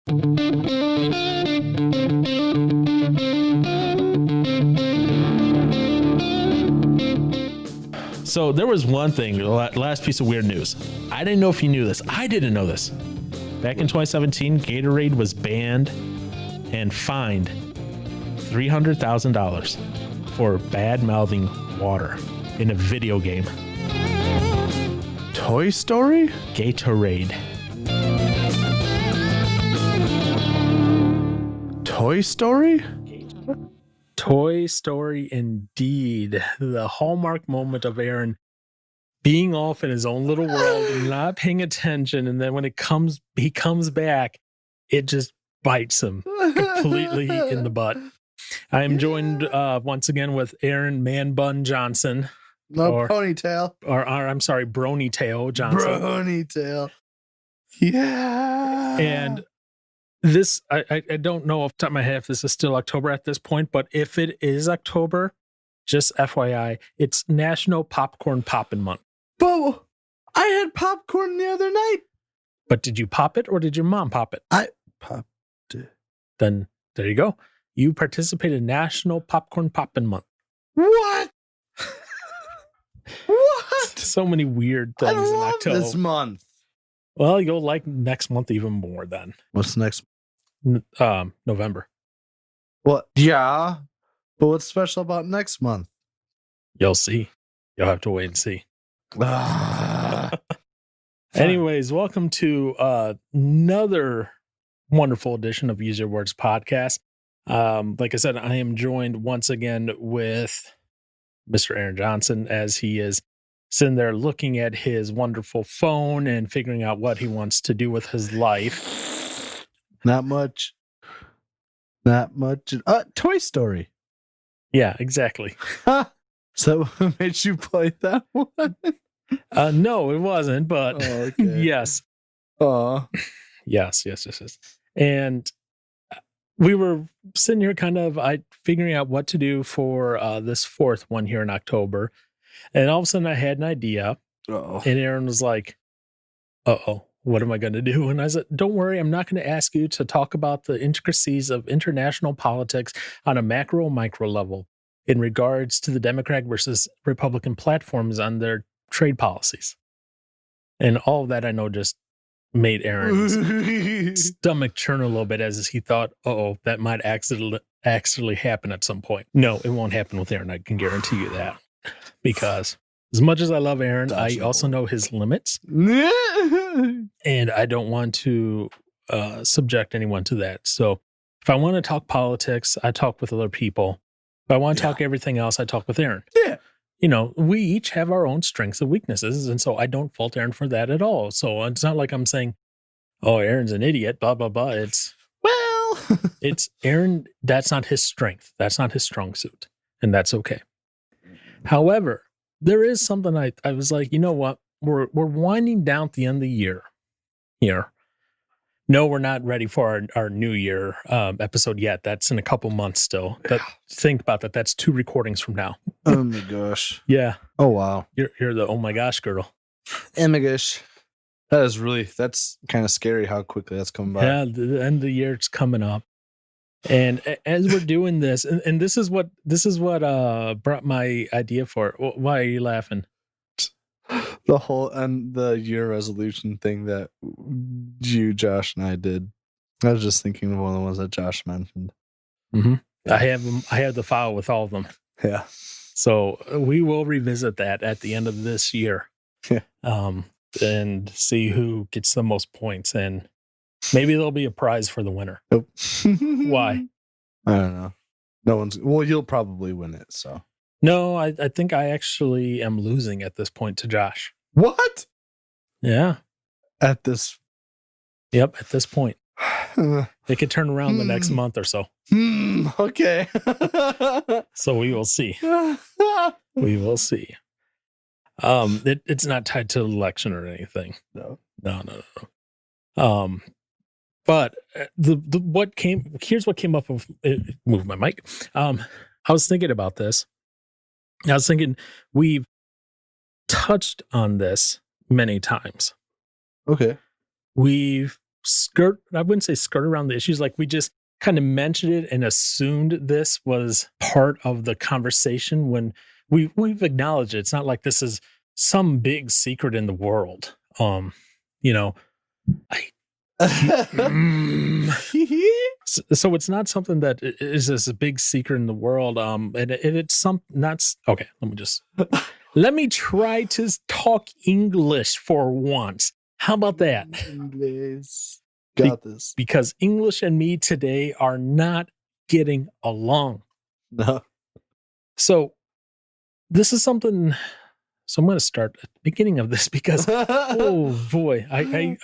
So there was one thing, last piece of weird news. I didn't know if you knew this. I didn't know this. Back in 2017, Gatorade was banned and fined $300,000 for bad mouthing water in a video game. Toy Story? Gatorade. Toy Story? Toy Story indeed. The hallmark moment of Aaron being off in his own little world and not paying attention. And then when he comes back, it just bites him completely in the butt. I am joined once again with Aaron Man Bun Johnson. Ponytail. Or I'm sorry, Brony Tail Johnson. Bronytail. Yeah. And this, I don't know off the top of my head if this is still October at this point, but if it is October, just FYI, it's National Popcorn Poppin' Month. But I had popcorn the other night. But did you pop it or did your mom pop it? I popped it. Then there you go. You participated in National Popcorn Poppin' Month. What? What? So many weird things I in love October. this month. Well, you'll like next month even more then. What's next? November. What? Yeah. But what's special about next month? You'll see. You'll have to wait and see. Ah. Anyways, welcome to another wonderful edition of Use Your Words podcast. Like I said, I am joined once again with Mr. Aaron Johnson as he is sitting there looking at his wonderful phone and figuring out what he wants to do with his life. Not much. Toy Story. Yeah, exactly. So what made you play that one? No, it wasn't, but Okay. yes. Oh. Yes. And we were sitting here kind of figuring out what to do for this fourth one here in October. And all of a sudden I had an idea. Oh. And Aaron was like, uh-oh, what am I going to do? And I said, don't worry, I'm not going to ask you to talk about the intricacies of international politics on a macro micro level in regards to the Democrat versus Republican platforms on their trade policies. And all of that I know just made Aaron's stomach churn a little bit as he thought, uh-oh, that might accidentally happen at some point. No, it won't happen with Aaron. I can guarantee you that. Because as much as I love Aaron, I also know his limits. And I don't want to subject anyone to that. So if I want to talk politics, I talk with other people. If I want to talk everything else, I talk with Aaron. Yeah. You know, we each have our own strengths and weaknesses. And so I don't fault Aaron for that at all. So it's not like I'm saying, oh, Aaron's an idiot, blah, blah, blah. It's Aaron. That's not his strength. That's not his strong suit. And that's okay. However, there is something I was like, you know what? We're winding down at the end of the year here. No, we're not ready for our New Year episode yet. That's in a couple months still. But think about that. That's 2 recordings from now. Oh my gosh. Yeah. Oh wow. You're the oh my gosh girl. Oh my gosh. That's kind of scary how quickly that's coming by. Yeah, the end of the year it's coming up. And as we're doing this, and this is what brought my idea for it. Why are you laughing? The whole and the year resolution thing that you, Josh, and I did. I was just thinking of one of the ones that Josh mentioned. Mm-hmm. I have the file with all of them. Yeah. So we will revisit that at the end of this year. Yeah. And see who gets the most points, and maybe there'll be a prize for the winner. Nope. Why? I don't know. No one's. Well, you'll probably win it. So. No, I think I actually am losing at this point to Josh. What? Yeah. At this. Yep. At this point, it could turn around the next month or so. Okay. So we will see. We will see. It's not tied to the election or anything. No. But here's what came up of move my mic. I was thinking about this. I was thinking we've touched on this many times. Okay. We've I wouldn't say skirt around the issues. Like we just kind of mentioned it and assumed this was part of the conversation when we've acknowledged it. It's not like this is some big secret in the world. You know, I so it's not something that is this a big secret in the world. And it's some not okay. Let me try to talk English for once. How about that? English. Got this. Because English and me today are not getting along. No. So this is something. So I'm going to start at the beginning of this because, oh boy, around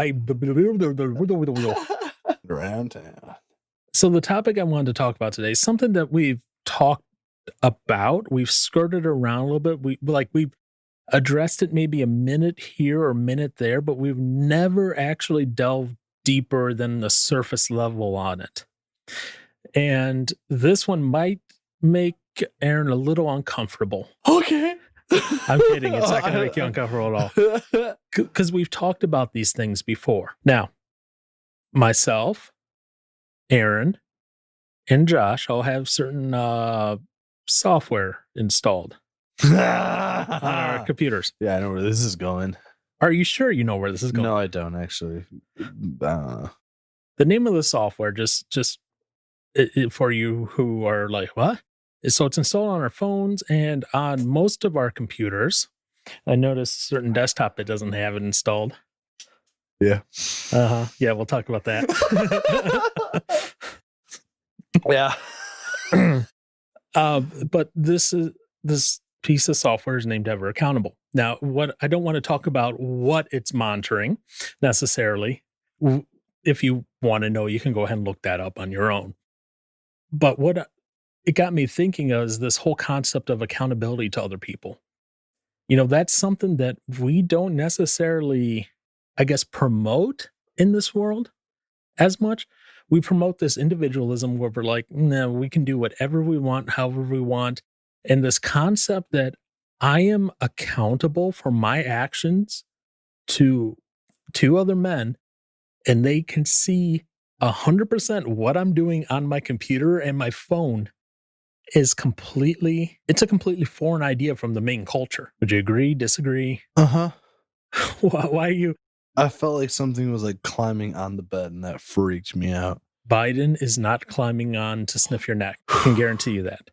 town. So the topic I wanted to talk about today is something that we've talked about. We've skirted around a little bit. We've addressed it maybe a minute here or a minute there, but we've never actually delved deeper than the surface level on it. And this one might make Aaron a little uncomfortable. Okay. I'm kidding. It's not going to make you uncomfortable at all. Because we've talked about these things before. Now, myself, Aaron, and Josh all have certain software installed on our computers. Yeah, I know where this is going. Are you sure you know where this is going? No, I don't actually. The name of the software, just for you who are like, what? So it's installed on our phones and on most of our computers. I noticed certain desktop that doesn't have it installed. Yeah. Yeah, we'll talk about that. Yeah. But this piece of software is named Ever Accountable. Now, what I don't want to talk about what it's monitoring necessarily. If you want to know, you can go ahead and look that up on your own. But what it got me thinking of is this whole concept of accountability to other people. You know, that's something that we don't necessarily, I guess, promote in this world as much. We promote this individualism where we're like, no, we can do whatever we want, however we want. And this concept that I am accountable for my actions to other men, and they can see 100% what I'm doing on my computer and my phone is it's a completely foreign idea from the main culture. Would you agree, disagree? Why are you? I felt like something was like climbing on the bed and that freaked me out. Biden is not climbing on to sniff your neck. I can guarantee you that.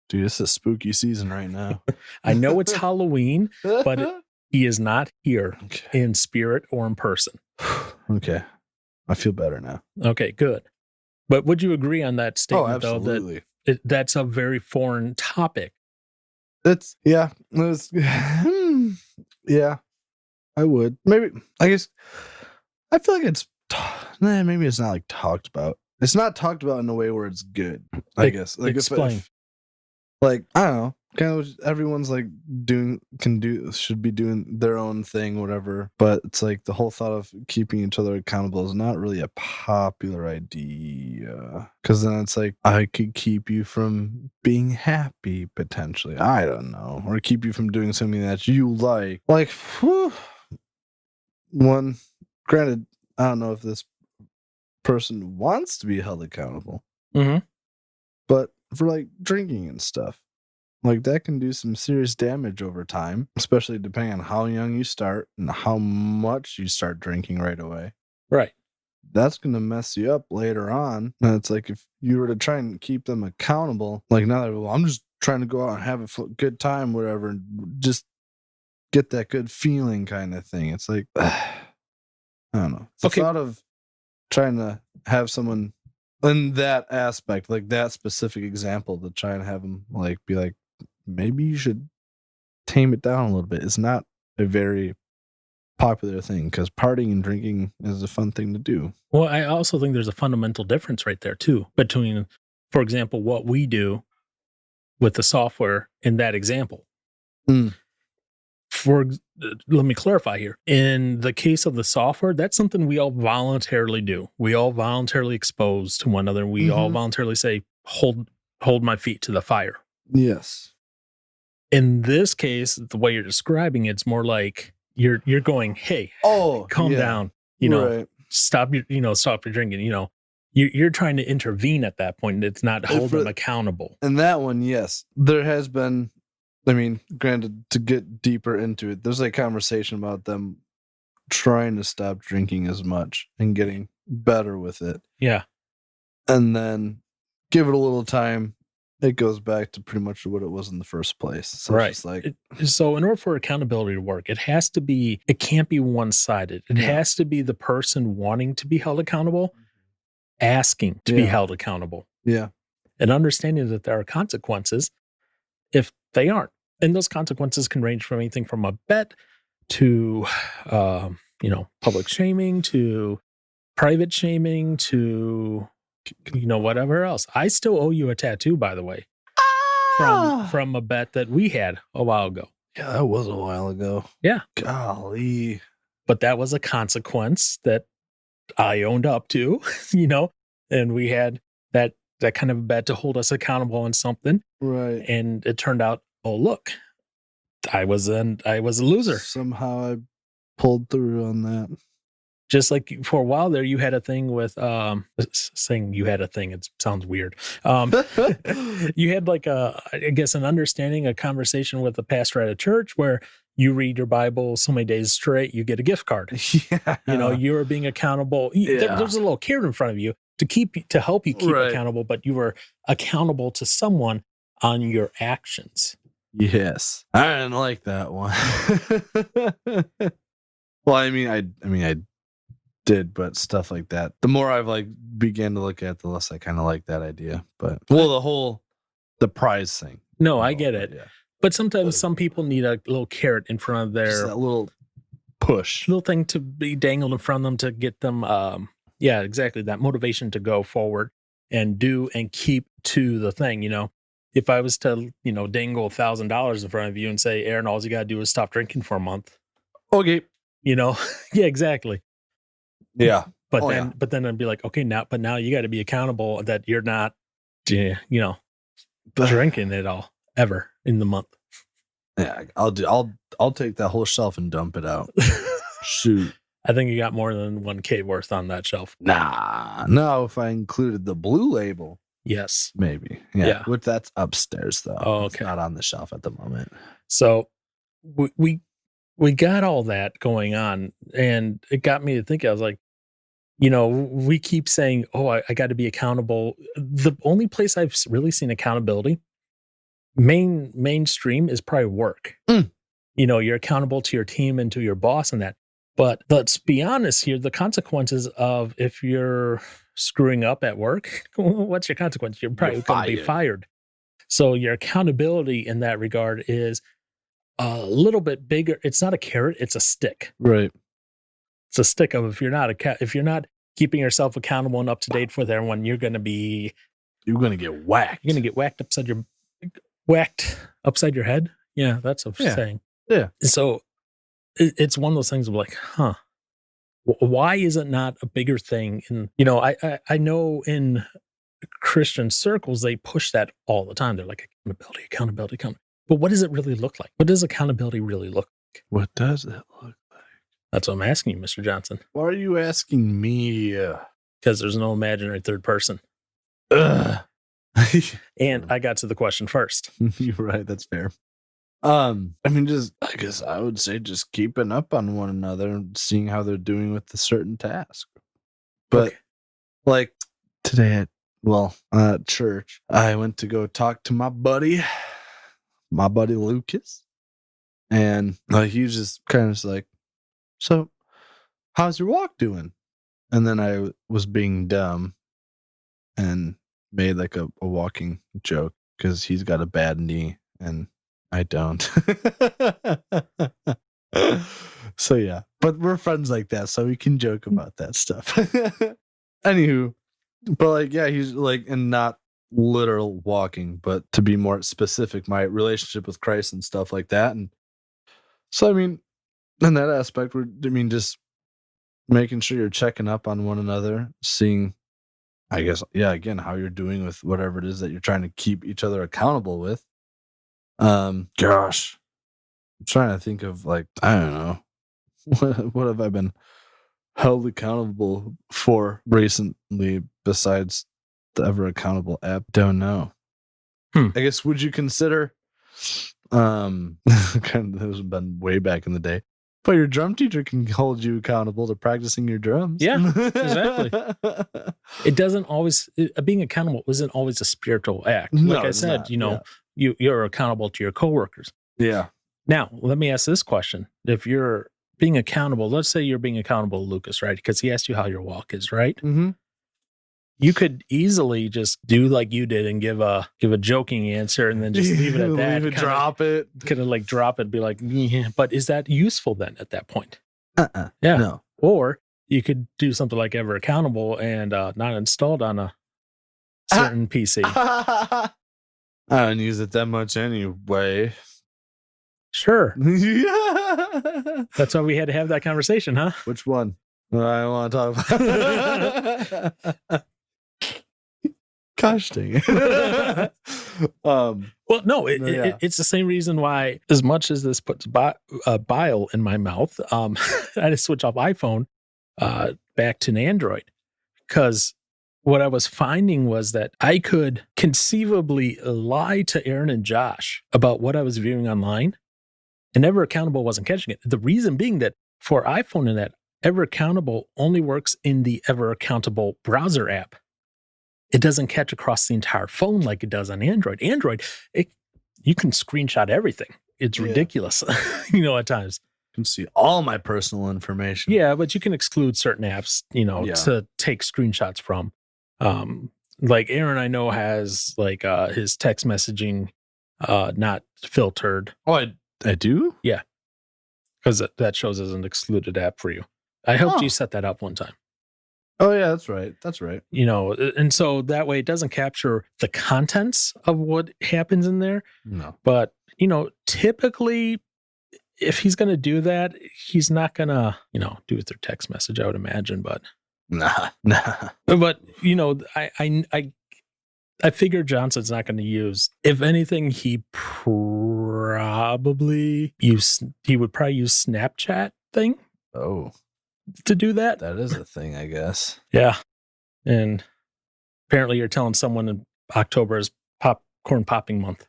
Dude, it's a spooky season right now. I know it's Halloween, but he is not here in spirit or in person. Okay. I feel better now. Okay, good. But would you agree on that statement, though, that that's a very foreign topic? Yeah, I would. Maybe, I guess, I feel like maybe it's not like talked about. It's not talked about in a way where it's good, I guess. Like, explain. Like, I don't know. Kind of everyone's like should be doing their own thing, whatever. But it's like the whole thought of keeping each other accountable is not really a popular idea. Because then it's like, I could keep you from being happy, potentially. I don't know. Or keep you from doing something that you like. Like, granted, I don't know if this person wants to be held accountable. Mm-hmm. But for like drinking and stuff, like that can do some serious damage over time, especially depending on how young you start and how much you start drinking right away. Right. That's going to mess you up later on. And it's like if you were to try and keep them accountable, like now that, I'm just trying to go out and have a good time, whatever, and just get that good feeling kind of thing. It's like, I don't know. The thought of trying to have someone in that aspect, like that specific example, to try and have them like be like, maybe you should tame it down a little bit. It's not a very popular thing because partying and drinking is a fun thing to do. Well, I also think there's a fundamental difference right there too between, for example, what we do with the software in that example. Let me clarify here. In the case of the software, that's something we all voluntarily do. We all voluntarily expose to one another. We all voluntarily say, hold my feet to the fire. Yes. In this case, the way you're describing it's more like you're going, hey, calm down. You know, stop your drinking. You're trying to intervene at that point. It's not hold them accountable. And that one, yes, there has been. I mean, granted, to get deeper into it, there's a conversation about them trying to stop drinking as much and getting better with it. Yeah. And then give it a little time, it goes back to pretty much what it was in the first place. So right. It's just like, so in order for accountability to work, it can't be one-sided. It has to be the person wanting to be held accountable, asking to be held accountable. Yeah. And understanding that there are consequences if they aren't. And those consequences can range from anything from a bet to, public shaming, to private shaming, to, whatever else. I still owe you a tattoo, by the way, from a bet that we had a while ago. Yeah, that was a while ago. Yeah. Golly. But that was a consequence that I owned up to, and we had that kind of a bet to hold us accountable on something. Right. And it turned out, oh, look, I was a loser. Somehow I pulled through on that. Just like for a while there, you had a thing with saying you had a thing. It sounds weird. You had an understanding, a conversation with a pastor at a church where you read your Bible so many days straight, you get a gift card. Yeah. You were being accountable. Yeah. There's a little carrot in front of you to help you keep accountable, but you were accountable to someone on your actions. Yes. I didn't like that one. Well, I mean, I did, but stuff like that. The more I've began to look at, the less I kind of like that idea. But the prize thing. No, I get it. Yeah. But sometimes some people need a little carrot in front of just that little push, little thing to be dangled in front of them to get them. Yeah, exactly. That motivation to go forward and do and keep to the thing. If I was to, dangle $1,000 in front of you and say, Aaron, all you got to do is stop drinking for a month. Okay. Yeah, exactly. Yeah. But then I'd be like, okay, now you got to be accountable that you're not, drinking it all ever in the month. Yeah, I'll take that whole shelf and dump it out. Shoot. I think you got more than $1,000 worth on that shelf. Nah. No, if I included the blue label. Yes. Maybe. Yeah. Which that's upstairs though. Oh, okay. It's not on the shelf at the moment. So we got all that going on, and it got me to think. I was like, we keep saying, oh, I got to be accountable. The only place I've really seen accountability mainstream is probably work. You're accountable to your team and to your boss and that. But let's be honest here, the consequences of if you're screwing up at work, what's your consequence? You're probably going to be fired. So your accountability in that regard is a little bit bigger. It's not a carrot, it's a stick. Right. It's a stick of if you're not keeping yourself accountable and up to date with everyone, you're going to get whacked. You're going to get whacked upside your head. Yeah, that's a saying. Yeah. So it's one of those things of like, why is it not a bigger thing? And, I know in Christian circles, they push that all the time. They're like, accountability. But what does it really look like? What does accountability really look like? What does it look like? That's what I'm asking you, Mr. Johnson. Why are you asking me? Because there's no imaginary third person. And I got to the question first. You're right. That's fair. I guess I would say just keeping up on one another and seeing how they're doing with a certain task. But like today at church, I went to go talk to my buddy Lucas, and he was just kind of like, so how's your walk doing? And then I was being dumb and made like a walking joke because he's got a bad knee and I don't. So yeah, but we're friends like that, so we can joke about that stuff. Anywho, but he's and not literal walking, but to be more specific, my relationship with Christ and stuff like that. And so, in that aspect, just making sure you're checking up on one another, seeing, I guess, again, how you're doing with whatever it is that you're trying to keep each other accountable with. Gosh, I'm trying to think of I don't know, what have I been held accountable for recently besides the Ever Accountable app? Don't know. I guess, would you consider kind of, this has been way back in the day, but your drum teacher can hold you accountable to practicing your drums. Yeah, exactly. It doesn't always, being accountable isn't always a spiritual act. No, Like I it's said, not, you're accountable to your coworkers. Yeah. Now, let me ask this question. If you're being accountable, let's say you're being accountable to Lucas, right? Because he asked you how your walk is, right? Mm-hmm. You could easily just do like you did and give a joking answer and then just leave it at that. Drop it. Kind of like drop it, be like, yeah. But is that useful then at that point? Yeah. No. Or you could do something like Ever Accountable and not installed on a certain PC. I don't use it that much anyway. Sure. Yeah. That's why we had to have that conversation, huh? Which one? I want to talk about. Gosh dang it. Well, no, it's the same reason why, as much as this puts bile in my mouth, I had to switch off iPhone back to an Android, because what I was finding was that I could conceivably lie to Aaron and Josh about what I was viewing online, and Ever Accountable wasn't catching it. The reason being that for iPhone and that, Ever Accountable only works in the Ever Accountable browser app. It doesn't catch across the entire phone like it does on Android. Android, you can screenshot everything. It's ridiculous, at times. You can see all my personal information. Yeah, but you can exclude certain apps, to take screenshots from. Like Aaron, I know, has like his text messaging not filtered. Oh, I do? Yeah, because that shows as an excluded app for you. I helped you set that up one time. Oh, yeah, that's right. That's right. And so that way it doesn't capture the contents of what happens in there. No. But, typically, if he's going to do that, he's not going to, do it through text message, I would imagine. But nah. But, I figure Johnson's not going to use, if anything, he would probably use Snapchat thing. Oh. To do that. That is a thing, I guess. Yeah. And apparently you're telling someone in October is popcorn popping month.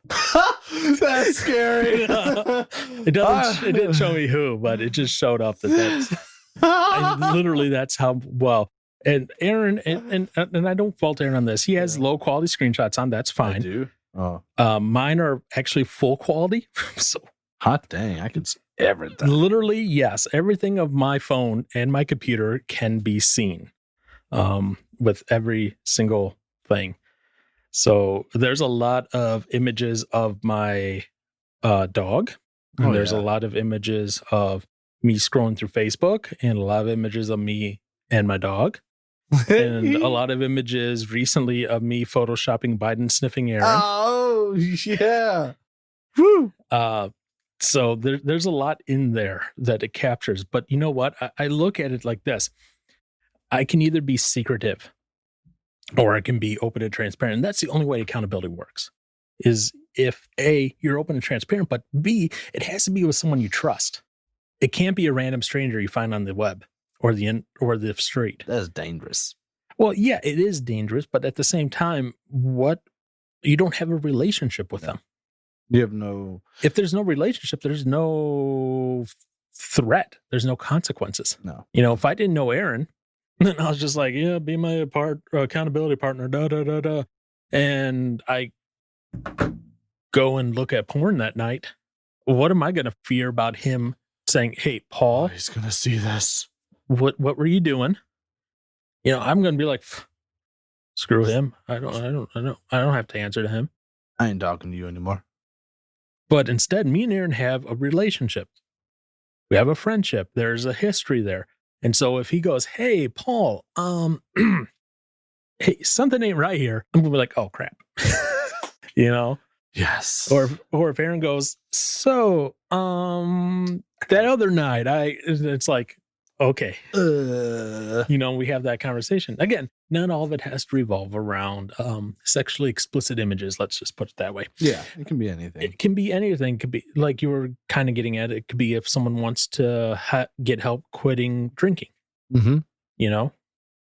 That's scary. It didn't show me who, but it just showed up that's literally that's how well. And Aaron, and I don't fault Aaron on this. He has low quality screenshots on. That's fine. I do. Oh. Mine are actually full quality. So hot dang, I can see everything. Literally, yes. Everything of my phone and my computer can be seen with every single thing. So there's a lot of images of my dog. And there's a lot of images of me scrolling through Facebook, and a lot of images of me and my dog. And a lot of images recently of me photoshopping Biden sniffing Aaron. Oh, yeah. Woo. So there's a lot in there that it captures. But you know what? I look at it like this. I can either be secretive or I can be open and transparent. And that's the only way accountability works, is if A, you're open and transparent, but B, it has to be with someone you trust. It can't be a random stranger you find on the web or the street. That's dangerous. Well, yeah, it is dangerous. But at the same time, you don't have a relationship with them. You have no. If there's no relationship, there's no threat. There's no consequences. No. If I didn't know Aaron, then I was just like, yeah, be my accountability partner, and I go and look at porn that night. What am I going to fear about him saying, "Hey, Paul, he's going to see this. What were you doing?" I'm going to be like, screw him. I don't have to answer to him. I ain't talking to you anymore. But instead, me and Aaron have a relationship. We have a friendship. There's a history there. And so if he goes, "Hey, Paul, hey, something ain't right here," I'm gonna be like, "Oh crap." Yes. Or if Aaron goes, "So, that other night, it's like, okay, we have that conversation. Again, not all of it has to revolve around sexually explicit images. Let's just put it that way. Yeah, it can be anything. It can be anything. It could be like you were kind of getting at. It could be if someone wants to get help quitting drinking. Mm-hmm. you know?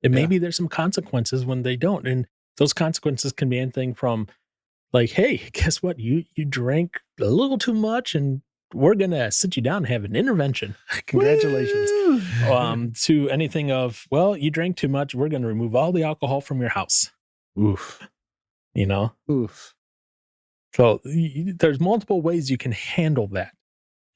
And Yeah. maybe there's some consequences when they don't. And those consequences can be anything from like, hey, guess what? You drank a little too much and we're gonna sit you down and have an intervention. Congratulations. To anything of, well, you drank too much, we're gonna remove all the alcohol from your house. Oof. You know? Oof. So there's multiple ways you can handle that.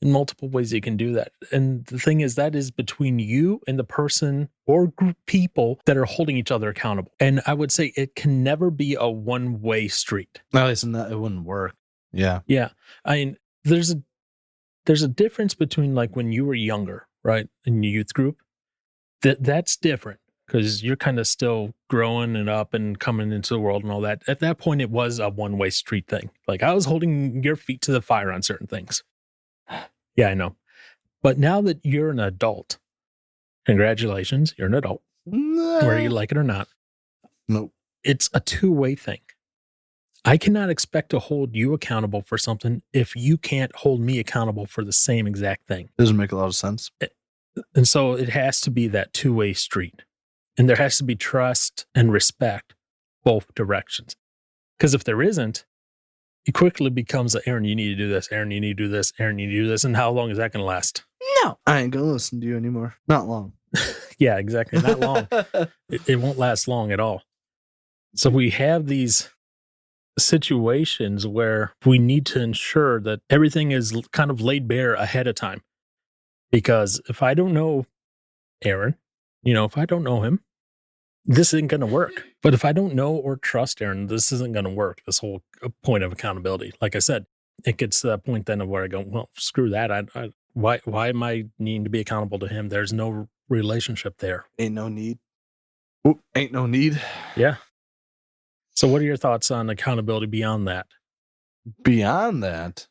In multiple ways you can do that. And the thing is, that is between you and the person or group people that are holding each other accountable. And I would say it can never be a one-way street. At least it wouldn't work. Yeah. Yeah. I mean, there's a difference between like when you were younger, right? In your youth group. That's different because you're kind of still growing and up and coming into the world and all that. At that point, it was a one-way street thing. Like I was holding your feet to the fire on certain things. Yeah, I know. But now that you're an adult, congratulations, you're an adult, whether you like it or not. Nope. It's a two-way thing. I cannot expect to hold you accountable for something if you can't hold me accountable for the same exact thing. Doesn't make a lot of sense. And so it has to be that two-way street. And there has to be trust and respect both directions. Because if there isn't, it quickly becomes a, Aaron, you need to do this. Aaron, you need to do this. Aaron, you need to do this. And how long is that going to last? No, I ain't gonna listen to you anymore. Not long. Yeah, exactly. Not long. It won't last long at all. So we have these situations where we need to ensure that everything is kind of laid bare ahead of time. Because if I don't know Aaron, if I don't know him, this isn't going to work. But if I don't know or trust Aaron, this isn't going to work. This whole point of accountability. Like I said, it gets to that point then of where I go, well, screw that. Why am I needing to be accountable to him? There's no relationship there. Ain't no need. Oop, ain't no need. Yeah. So what are your thoughts on accountability beyond that? Beyond that.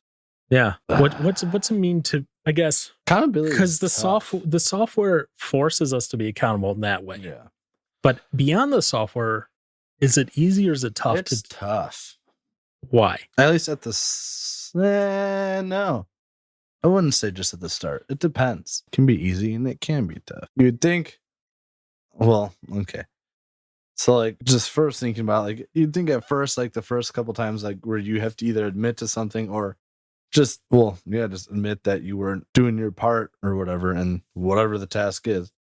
Yeah. What's it mean to, I guess, accountability? Because the software forces us to be accountable in that way. Yeah. But beyond the software, is it easy or is it tough? It's tough. Why? At least at the no. I wouldn't say just at the start. It depends. It can be easy and it can be tough. You'd think, well, okay. So like just first thinking about like you'd think at first, like the first couple times like where you have to either admit to something or just admit that you weren't doing your part or whatever, and whatever the task is,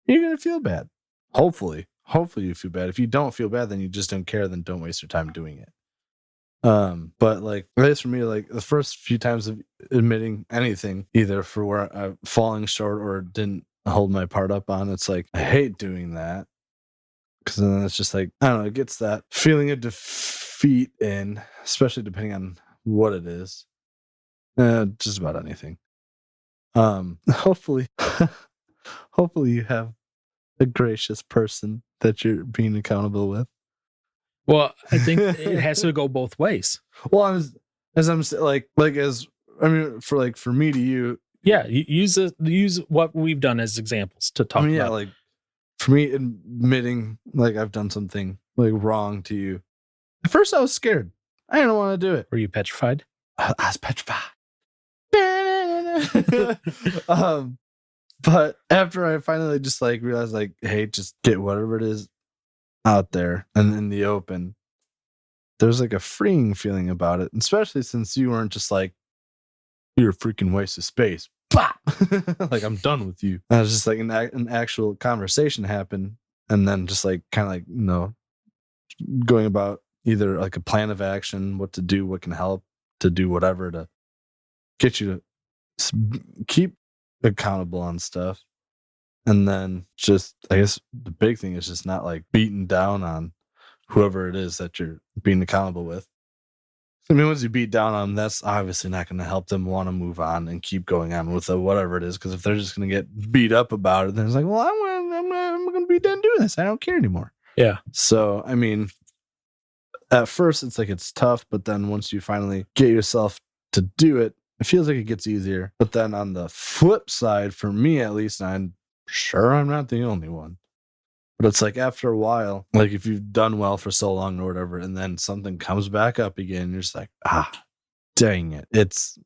you're gonna feel bad. Hopefully you feel bad. If you don't feel bad, then you just don't care, then don't waste your time doing it. But like at least for me, like the first few times of admitting anything, either for where I'm falling short or didn't hold my part up on, it's like I hate doing that. Because then it's just like, I don't know, it gets that feeling of defeat in, especially depending on what it is. Just about anything. Hopefully you have a gracious person that you're being accountable with. Well, I think it has to go both ways. Well, for me to you. Yeah, use what we've done as examples to talk about. Yeah, like for me admitting like I've done something like wrong to you. At first I was scared. I didn't want to do it. Were you petrified? I was petrified. But after I finally just like realized like, hey, just get whatever it is out there and in the open, there's like a freeing feeling about it, especially since you weren't just like, you're a freaking waste of space. Like I'm done with you. I was just like an actual conversation happened, and then just like kind of like going about either like a plan of action, what to do, what can help to do whatever to get you to keep accountable on stuff. And then just I guess the big thing is just not like beating down on whoever it is that you're being accountable with. I mean, once you beat down on them, that's obviously not going to help them want to move on and keep going on with whatever it is. Because if they're just going to get beat up about it, then it's like, well, I'm going to be done doing this. I don't care anymore. Yeah. So, I mean, at first it's like it's tough, but then once you finally get yourself to do it, it feels like it gets easier. But then on the flip side, for me at least, I'm sure I'm not the only one. But it's like after a while, like if you've done well for so long or whatever, and then something comes back up again, you're just like, dang it. It's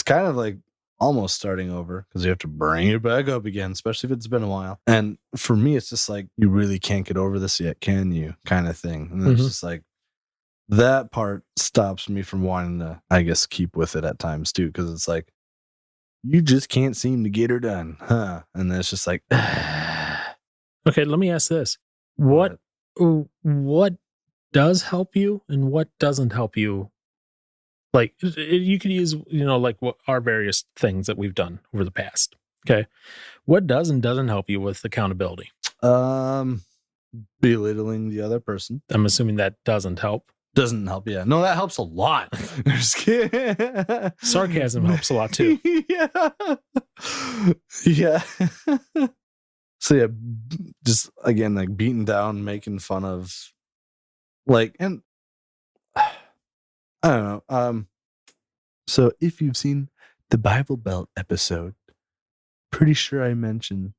kind of like almost starting over because you have to bring it back up again, especially if it's been a while. And for me, it's just like, you really can't get over this yet, can you? Kind of thing. And it's just like, that part stops me from wanting to, I guess, keep with it at times too, because it's like, you just can't seem to get her done, huh? And then it's just like, Okay, let me ask this. What does help you and what doesn't help you? Like, you could use, like what our various things that we've done over the past. Okay. What does and doesn't help you with accountability? Belittling the other person. I'm assuming that doesn't help. Doesn't help, yeah. No, that helps a lot. Just kidding. Sarcasm helps a lot too. Yeah. So yeah, just again, like beating down, making fun of, like, and I don't know. So if you've seen the Bible Belt episode, pretty sure I mentioned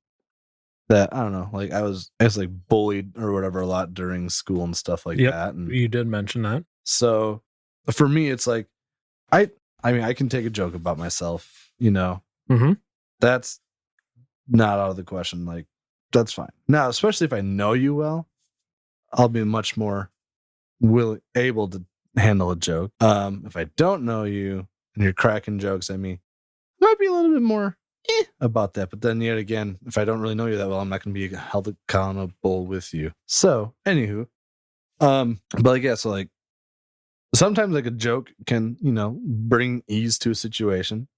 that, I don't know, like I was like bullied or whatever a lot during school and stuff like that. And you did mention that. so for me, it's like, I mean, I can take a joke about myself, Mm-hmm. That's not out of the question. Like, that's fine. Now, especially if I know you well, I'll be much more able to handle a joke. If I don't know you and you're cracking jokes at me, I might be a little bit more about that. But then yet again, if I don't really know you that well, I'm not going to be held accountable with you. So, anywho, but like, yeah, so like, sometimes like a joke can, bring ease to a situation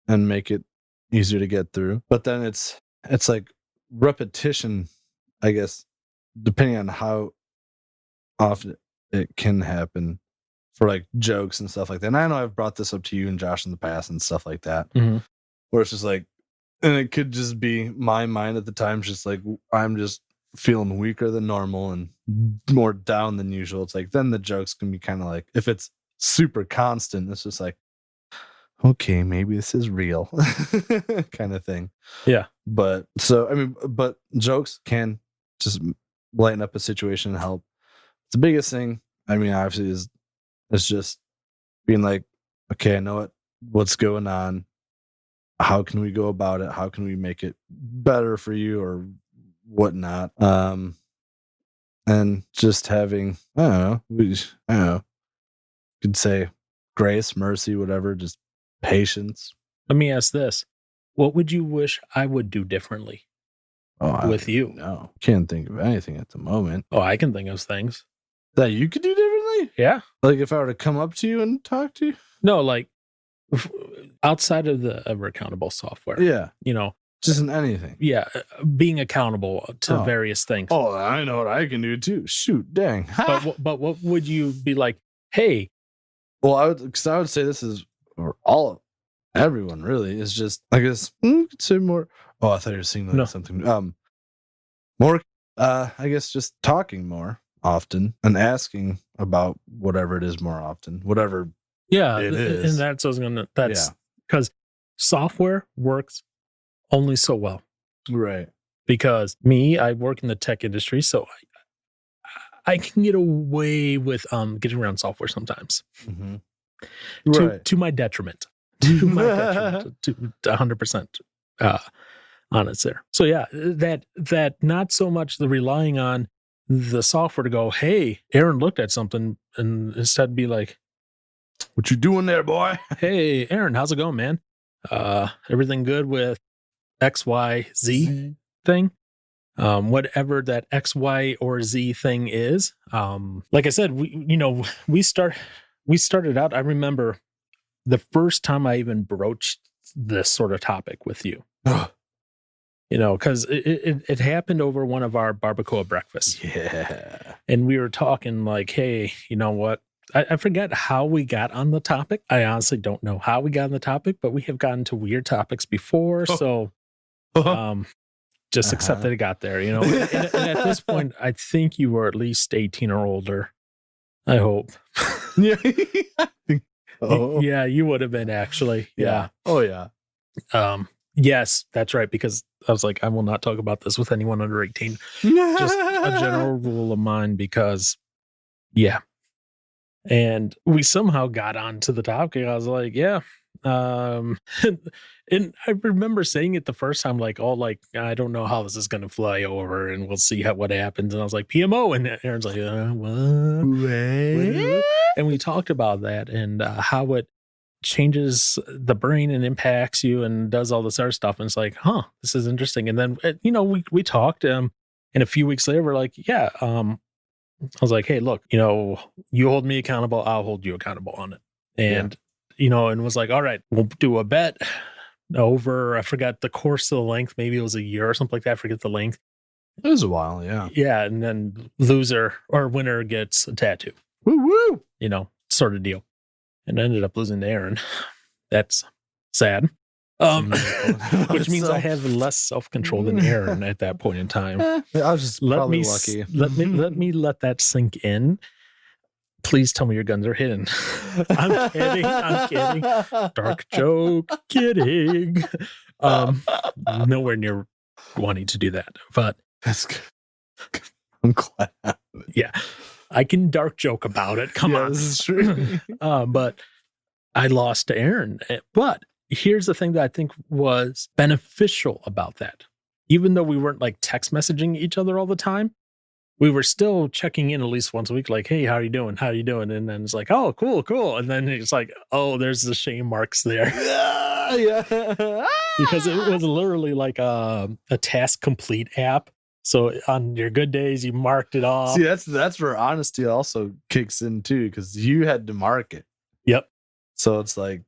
and make it easier to get through. But then it's like repetition, I guess, depending on how often it can happen for like jokes and stuff like that. And I know I've brought this up to you and Josh in the past and stuff like that, where it's just like, and it could just be my mind at the time, just like, I'm just feeling weaker than normal and more down than usual. It's like, then the jokes can be kind of like, if it's super constant, it's just like, okay, maybe this is real kind of thing. Yeah. But so, I mean, but jokes can just lighten up a situation and help. The biggest thing, I mean, obviously, is just being like, okay, I know what's going on. How can we go about it? How can we make it better for you or whatnot? And just having, I don't know, could say grace, mercy, whatever, just patience. Let me ask this. What would you wish I would do differently with you? No, can't think of anything at the moment. Oh, I can think of things that you could do differently? Yeah. Like if I were to come up to you and talk to you? No, like outside of the Ever Accountable software. Yeah. Just in anything. Yeah. Being accountable to various things. Oh, I know what I can do too. Shoot, dang. But what would you be like, hey? Well, I would say this is for everyone really, is just, I guess, say more. Oh, I thought you were saying like something. More, I guess just talking more often and asking about whatever it is more often, whatever it is. And that's because software works only so well. Right. Because I work in the tech industry, so I can get away with getting around software sometimes. Mm-hmm. To my detriment. To my detriment. To 100% honest there. So yeah, that not so much the relying on the software to go, hey, Aaron looked at something, and instead be like, what you doing there, boy? Hey, Aaron, how's it going, man? Everything good with XYZ thing? Whatever that X, Y, or Z thing is. Like I said, we started out. I remember the first time I even broached this sort of topic with you. Because it happened over one of our barbacoa breakfasts. Yeah. And we were talking like, hey, you know what? I forget how we got on the topic. I honestly don't know how we got on the topic, but we have gotten to weird topics before. So just accept that it got there, and at this point, I think you were at least 18 or older. I hope. Yeah. Yeah, you would have been actually. Yeah. Oh, yeah. Yes, that's right. Because I was like, I will not talk about this with anyone under 18. Just a general rule of mine because, yeah. And we somehow got onto the topic. I was like, yeah, And I remember saying it the first time, like, oh, like, I don't know how this is going to fly over and we'll see what happens. And I was like, PMO. And Aaron's like, what? And we talked about that and how it changes the brain and impacts you and does all this other stuff. And it's like, huh, this is interesting. And then, we talked, and a few weeks later, we're like, yeah, I was like, hey, look, you hold me accountable, I'll hold you accountable on it. And, and was like, all right, we'll do a bet over, I forgot the course of the length. Maybe it was a year or something like that. I forget the length. It was a while, yeah. Yeah. And then loser or winner gets a tattoo. Woo woo. Sort of deal. And I ended up losing to Aaron. That's sad. Which means I have less self-control than Aaron at that point in time. I was just probably lucky. Let me let that sink in. Please tell me your guns are hidden. I'm kidding. Dark joke. Kidding. Nowhere near wanting to do that, but that's good. I'm glad. Yeah, I can dark joke about it. Come on, this is true. But I lost to Aaron. But here's the thing that I think was beneficial about that. Even though we weren't like text messaging each other all the time, we were still checking in at least once a week, like, hey, how are you doing? How are you doing? And then it's like, oh, cool. And then it's like, oh, there's the shame marks there. Yeah. Because it was literally like a task complete app. So on your good days, you marked it off. See, that's where honesty also kicks in too, because you had to mark it. Yep. So it's like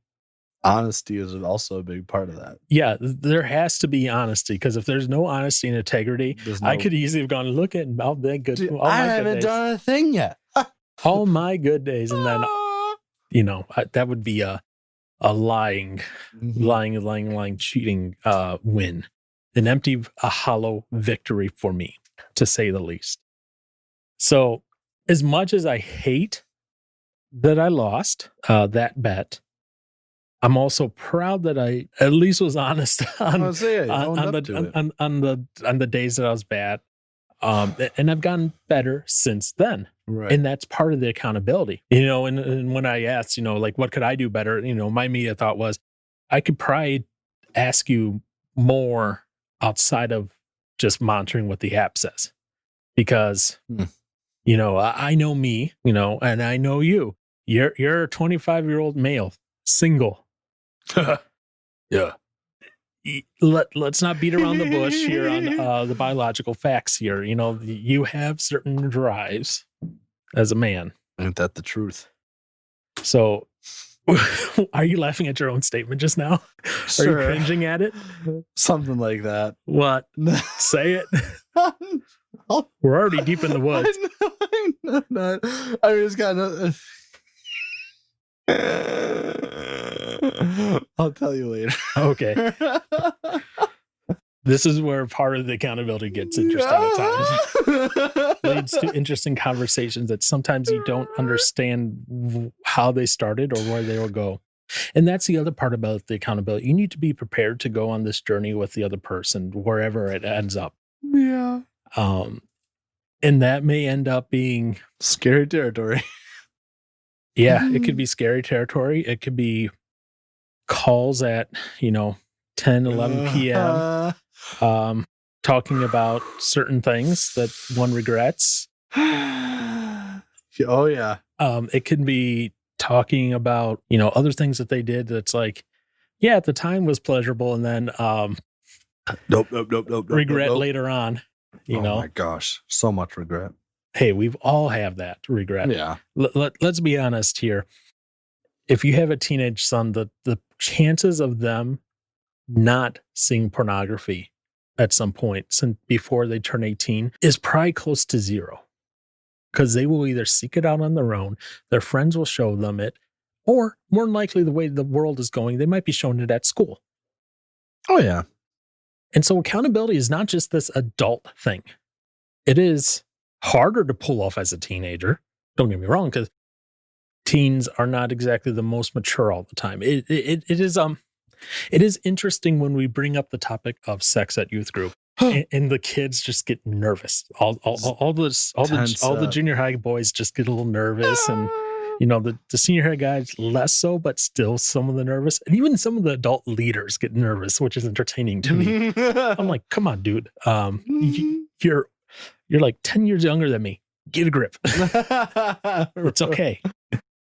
honesty is also a big part of that. Yeah, there has to be honesty, because if there's no honesty and integrity, I could easily have gone, look at all that good. Dude, I haven't done a thing yet. All my good days, and then that would be a lying, cheating win, an empty, a hollow victory for me, to say the least. So, as much as I hate that I lost that bet, I'm also proud that I at least was honest on the days that I was bad. And I've gotten better since then. Right. And that's part of the accountability. And when I asked, like, what could I do better? My immediate thought was, I could probably ask you more outside of just monitoring what the app says. Because, I know me, and I know you. You're a 25-year-old male, single. Yeah. Let's not beat around the bush here on the biological facts here. You have certain drives as a man. Ain't that the truth? So are you laughing at your own statement just now? Sure. Are you cringing at it? Something like that. What? Say it. We're already deep in the woods. I just kind of... I'll tell you later. Okay. This is where part of the accountability gets interesting at times. Leads to interesting conversations that sometimes you don't understand how they started or where they will go. And that's the other part about the accountability. You need to be prepared to go on this journey with the other person, wherever it ends up. Yeah. And that may end up being scary territory. Yeah, it could be scary territory. It could be calls at, 10, 11 p.m. Talking about certain things that one regrets. Oh, yeah. It could be talking about, other things that they did that's like, yeah, at the time was pleasurable. And then nope. Regret later on, Oh my gosh. So much regret. Hey, we've all have that regret. Yeah. Let's be honest here. If you have a teenage son, the chances of them not seeing pornography at some point since before they turn 18 is probably close to zero, because they will either seek it out on their own, their friends will show them it, or more than likely the way the world is going, they might be shown it at school. Oh, yeah. And so accountability is not just this adult thing. It is harder to pull off as a teenager. Don't get me wrong, because teens are not exactly the most mature all the time. It is interesting when we bring up the topic of sex at youth group, and the kids just get nervous. All the junior high boys just get a little nervous, and You know, the senior high guys less so, but still some of the nervous, and even some of the adult leaders get nervous, which is entertaining to me. I'm like, come on, dude. You're like 10 years younger than me. Get a grip. It's okay.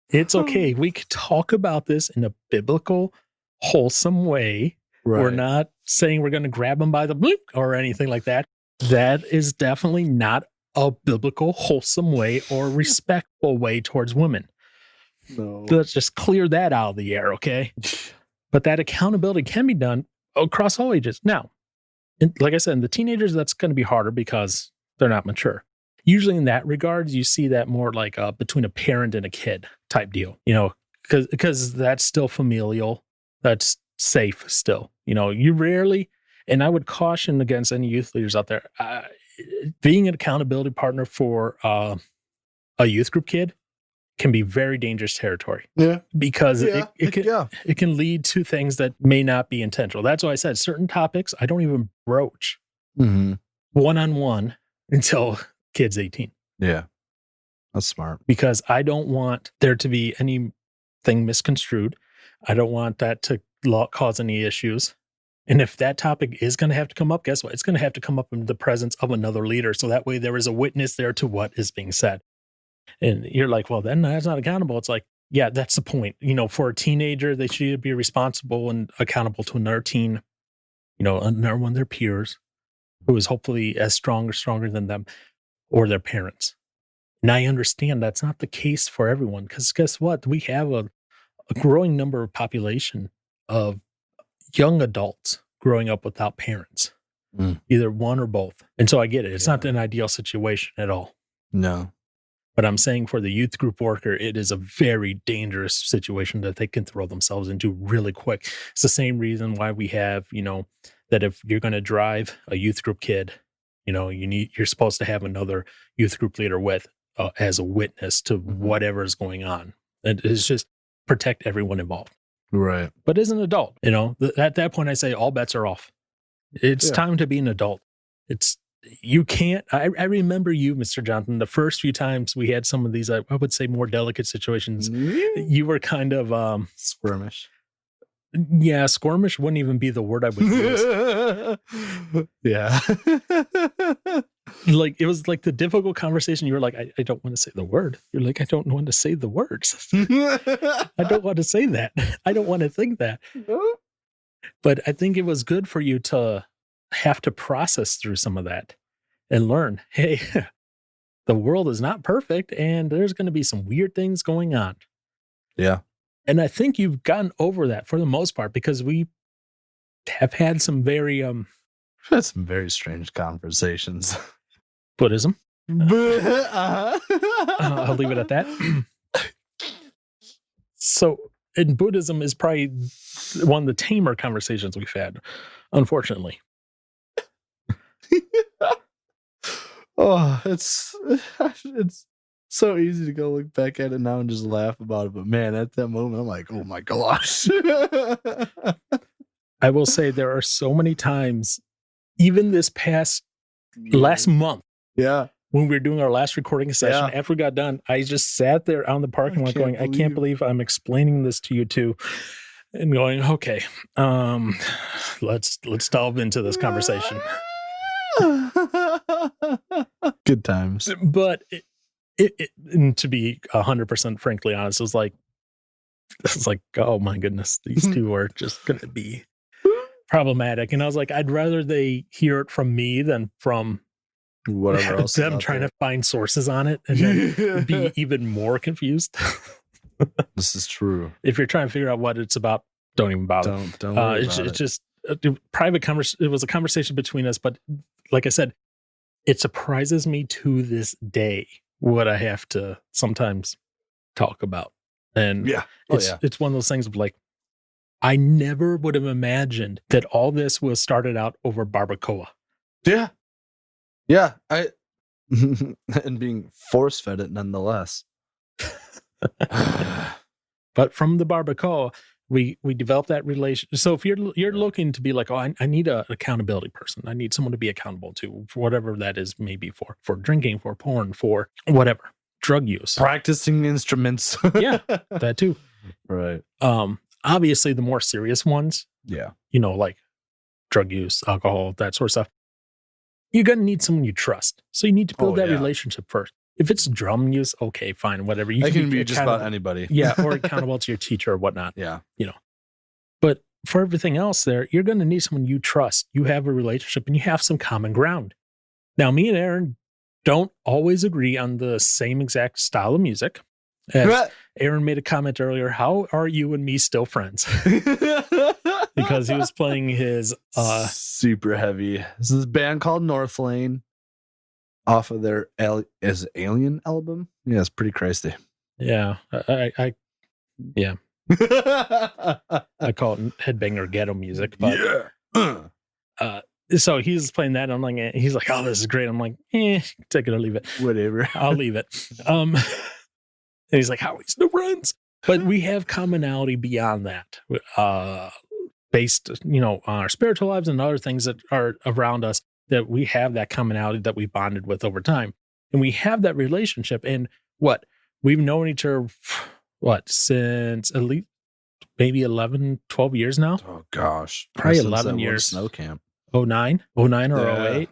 It's okay. We could talk about this in a biblical, wholesome way. Right. We're not saying we're going to grab them by the bloop or anything like that. That is definitely not a biblical, wholesome way or respectful way towards women. No. Let's just clear that out of the air, okay? But that accountability can be done across all ages. Now, like I said, in the teenagers, that's going to be harder because they're not mature. Usually in that regards, you see that more like between a parent and a kid type deal, you know, because that's still familial. That's safe still. You know, you rarely, and I would caution against any youth leaders out there, being an accountability partner for a youth group kid can be very dangerous territory. Yeah. Because Yeah. it can lead to things that may not be intentional. That's why I said certain topics I don't even broach one-on-one until kid's 18. Yeah. That's smart. Because I don't want there to be anything misconstrued. I don't want that to cause any issues. And if that topic is going to have to come up, guess what? It's going to have to come up in the presence of another leader. So that way there is a witness there to what is being said. And you're like, well, then that's not accountable. It's like, yeah, that's the point. You know, for a teenager, they should be responsible and accountable to another teen, you know, another one of their peers who is hopefully as strong or stronger than them or their parents. And I understand that's not the case for everyone because guess what? We have a growing number of population of young adults growing up without parents, either one or both. And so I get it. It's not an ideal situation at all. No. But I'm saying for the youth group worker, it is a very dangerous situation that they can throw themselves into really quick. It's the same reason why we have, you know, that if you're going to drive a youth group kid, you know, you're supposed to have another youth group leader with as a witness to whatever is going on. And it's just protect everyone involved. Right. But as an adult, you know, at that point, I say all bets are off. It's time to be an adult. You can't, I remember you, Mr. Johnson, the first few times we had some of these, I would say more delicate situations, you were kind of squirmish. Yeah, squirmish wouldn't even be the word I would use. Yeah. Like, it was like the difficult conversation. You were like, I don't want to say the word. You're like, I don't want to say the words. I don't want to say that. I don't want to think that. But I think it was good for you to have to process through some of that and learn, hey, the world is not perfect and there's going to be some weird things going on. Yeah. And I think you've gotten over that for the most part because we have had some very strange conversations. Buddhism. I'll leave it at that. So, in Buddhism is probably one of the tamer conversations we've had, unfortunately. Oh, it's so easy to go look back at it now and just laugh about it. But man, at that moment, I'm like, oh my gosh. I will say there are so many times, even this last month. Yeah. When we were doing our last recording session, after we got done, I just sat there on the parking lot going, I can't believe I'm explaining this to you two. And going, okay, let's delve into this conversation. Good times. But and to be 100% frankly honest, it's like, oh my goodness, these two are just going to be problematic. And I was like, I'd rather they hear it from me than from whatever else. Them trying to find sources on it and then be even more confused. This is true. If you're trying to figure out what it's about, don't even bother. Don't worry about it's just a private conversation. It was a conversation between us, but like I said, it surprises me to this day what I have to sometimes talk about. And it's one of those things of like, I never would have imagined that all this was started out over barbacoa. Yeah. Yeah. And being force fed it nonetheless. But from the barbacoa, we developed that relation. So if you're looking to be like, oh, I need an accountability person. I need someone to be accountable to for whatever that is, maybe for drinking, for porn, for whatever. drug use. Practicing instruments. Yeah, that too. Right. Obviously, the more serious ones, Yeah. like drug use, alcohol, that sort of stuff, you're going to need someone you trust. So you need to build that relationship first. If it's drum use, okay, fine, whatever. You can be just about anybody. Yeah, or accountable to your teacher or whatnot. Yeah. But for everything else there, you're going to need someone you trust. You have a relationship and you have some common ground. Now, me and Aaron don't always agree on the same exact style of music. As Aaron made a comment earlier, how are you and me still friends? Because he was playing his super heavy. This is a band called Northlane off of their Alien album. Yeah, it's pretty crazy. Yeah, I call it headbanger ghetto music, but so he's playing that. And I'm like, he's like, oh, this is great. I'm like, take it or leave it. Whatever. I'll leave it. And he's like, how are we still friends? But we have commonality beyond that, based, on our spiritual lives and other things that are around us, that we have that commonality that we bonded with over time. And we have that relationship. And we've known each other, since at least maybe 11, 12 years now? Oh, gosh. Probably 11 years. Snow camp. 09 or 08?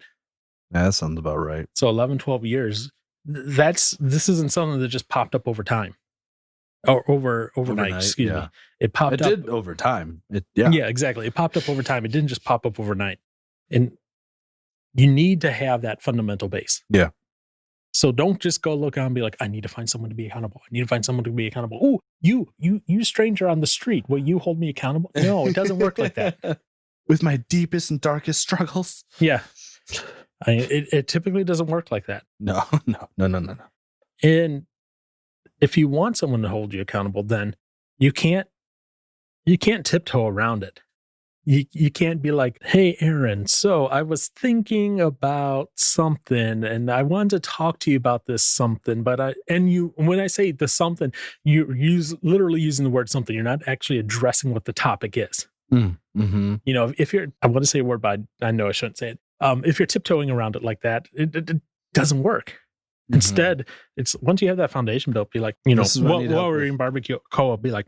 Yeah, that sounds about right. So 11, 12 years. This isn't something that just popped up over time. Or overnight, excuse me. It popped up. It did over time. Yeah, exactly. It popped up over time. It didn't just pop up overnight. And you need to have that fundamental base. Yeah. So don't just go look out and be like, I need to find someone to be accountable. I need to find someone to be accountable. Oh, you stranger on the street, will you hold me accountable? No, it doesn't work like that. With my deepest and darkest struggles. Yeah. It typically doesn't work like that. No. And if you want someone to hold you accountable, then you can't tiptoe around it. You can't be like, hey, Aaron, so I was thinking about something and I wanted to talk to you about this something, but when I say the something, you're literally using the word something. You're not actually addressing what the topic is. Mm-hmm. If I want to say a word, but I know I shouldn't say it. If you're tiptoeing around it like that, it doesn't work. Mm-hmm. Instead, it's once you have that foundation built, be like, while we're in barbecue co-op, be like,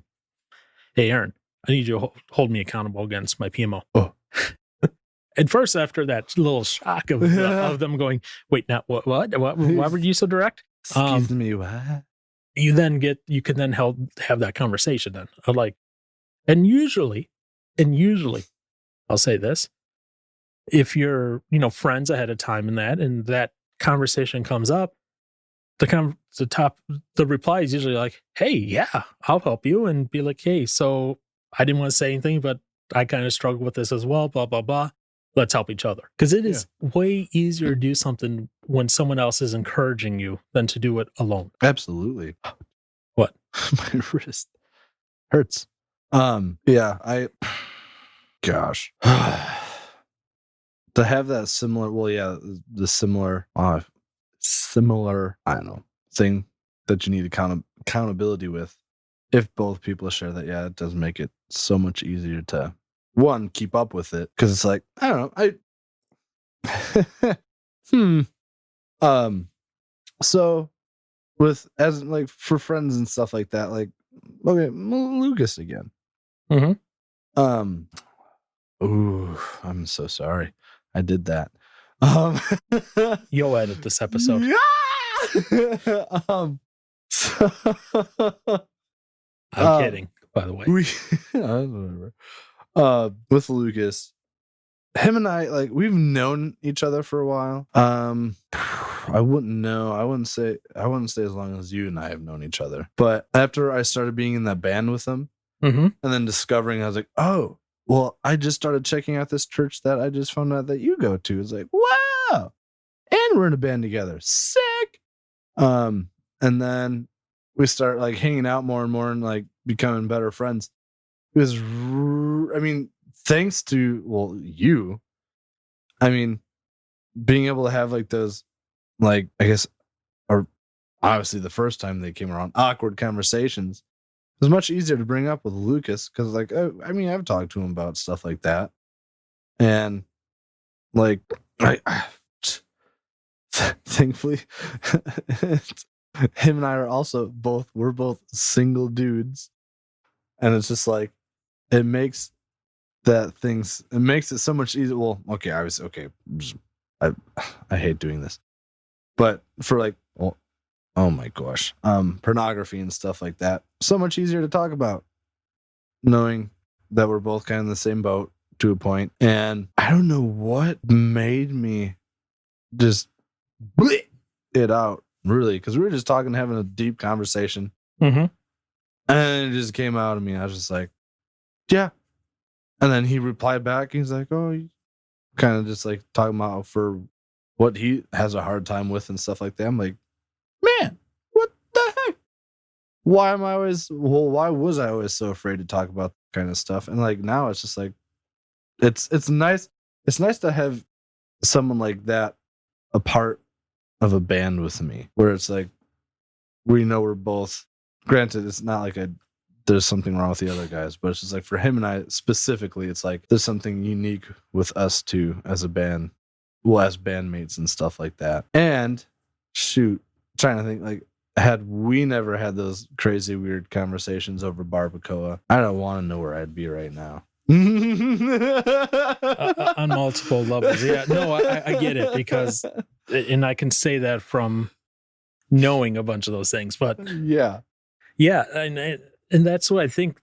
hey, Aaron, I need you to hold me accountable against my PMO. Oh. And first, after that little shock of them going, wait, now what? Why were you so direct? Excuse me, what? You can then have that conversation then of like, and usually, I'll say this: if you're friends ahead of time and that conversation comes up, the reply is usually like, hey, yeah, I'll help you, and be like, hey, so I didn't want to say anything, but I kind of struggle with this as well, blah, blah, blah. Let's help each other. Because it is way easier to do something when someone else is encouraging you than to do it alone. Absolutely. What? My wrist hurts. Gosh. To have that similar, similar, I don't know, thing that you need accountability with. If both people share that, it does make it so much easier to, one, keep up with it. Because it's like, I don't know, so as like for friends and stuff like that, like, okay, Lucas again. Mm-hmm. Ooh, I'm so sorry I did that. You'll edit this episode. I'm kidding, by the way. With Lucas, him and I, like, we've known each other for a while. I wouldn't say as long as you and I have known each other. But after I started being in that band with him, and then discovering, I was like, oh, well, I just started checking out this church that I just found out that you go to. It's like, wow. And we're in a band together. Sick. And then we start like hanging out more and more and like becoming better friends. It was, thanks to, you, being able to have like those, like, I guess, or obviously the first time they came around, awkward conversations. It was much easier to bring up with Lucas because, like, I've talked to him about stuff like that. And, like, thankfully, him and I are also we're both single dudes. And it's just like, it makes it so much easier. Well, okay, I hate doing this. But for like, well, oh my gosh, pornography and stuff like that, so much easier to talk about, knowing that we're both kind of in the same boat to a point. And I don't know what made me just bleh it out, really, because we were just talking, having a deep conversation, Mm-hmm. and it just came out of me. I was just like, yeah. And then he replied back. He's like, oh, kind of just like talking about for what he has a hard time with and stuff like that. I'm like, man, what the heck? Why was I always so afraid to talk about that kind of stuff? And like now it's just like, it's nice. It's nice to have someone like that a part of a band with me, where it's like, we know we're both, granted, it's not like there's something wrong with the other guys, but it's just like for him and I specifically, it's like there's something unique with us two as a band, well, as bandmates and stuff like that. And shoot, trying to think, like, had we never had those crazy weird conversations over barbacoa, I don't want to know where I'd be right now. On multiple levels. Yeah, no, I get it, because, and I can say that from knowing a bunch of those things, but yeah, and that's what I think,